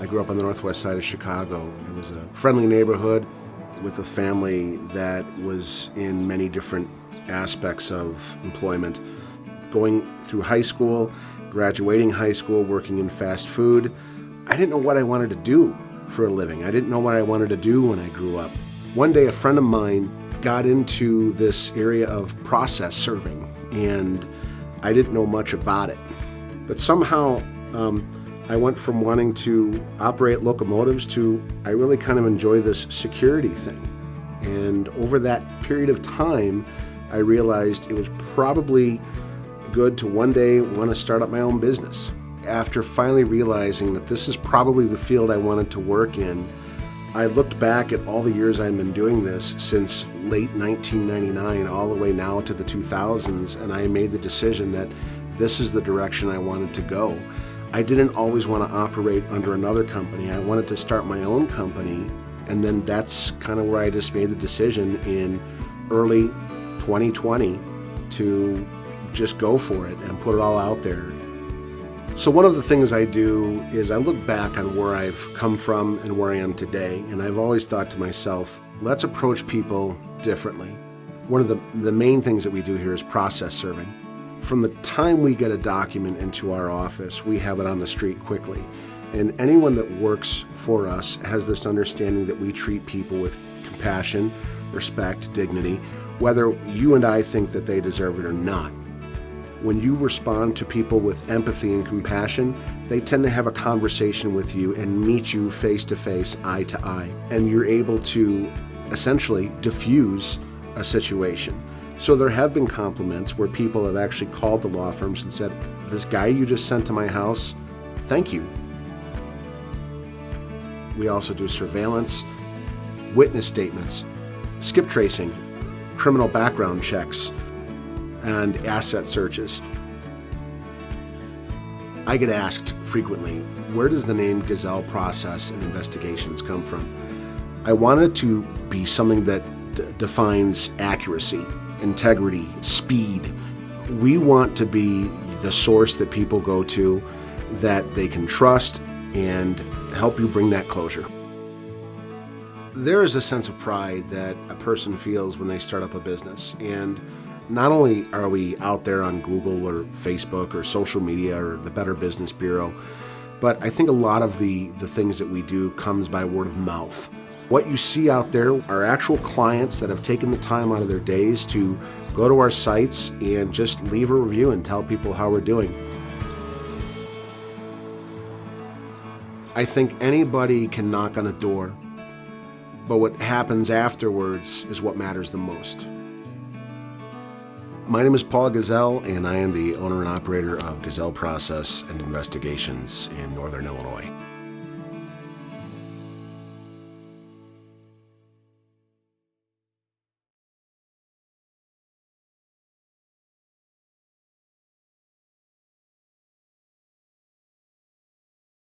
I grew up on the northwest side of Chicago. It was a friendly neighborhood with a family that was in many different aspects of employment. Going through high school, graduating high school, working in fast food, I didn't know what I wanted to do for a living. I didn't know what I wanted to do when I grew up. One day a friend of mine got into this area of process serving, and I didn't know much about it. But somehow I went from wanting to operate locomotives to I really kind of enjoy this security thing. And over that period of time, I realized it was probably good to one day want to start up my own business. After finally realizing that this is probably the field I wanted to work in, I looked back at all the years I've been doing this since late 1999 all the way now to the 2000s, and I made the decision that this is the direction I wanted to go. I didn't always want to operate under another company. I wanted to start my own company, and then that's kind of where I just made the decision in early 2020 to just go for it and put it all out there. So one of the things I do is I look back on where I've come from and where I am today, and I've always thought to myself, let's approach people differently. One of the main things that we do here is process serving. From the time we get a document into our office, we have it on the street quickly. And anyone that works for us has this understanding that we treat people with compassion, respect, dignity, whether you and I think that they deserve it or not. When you respond to people with empathy and compassion, they tend to have a conversation with you and meet you face to face, eye to eye. And you're able to essentially diffuse a situation. So there have been compliments where people have actually called the law firms and said, this guy you just sent to my house, thank you. We also do surveillance, witness statements, skip tracing, criminal background checks, and asset searches. I get asked frequently, where does the name Gazelle Process Investigations come from? I want it to be something that defines accuracy, integrity, speed. We want to be the source that people go to that they can trust and help you bring that closure. There is a sense of pride that a person feels when they start up a business, and not only are we out there on Google or Facebook or social media or the Better Business Bureau, but I think a lot of the things that we do comes by word of mouth. What you see out there are actual clients that have taken the time out of their days to go to our sites and just leave a review and tell people how we're doing. I think anybody can knock on a door, but what happens afterwards is what matters the most. My name is Paul Gazelle, and I am the owner and operator of Gazelle Process and Investigations in Northern Illinois.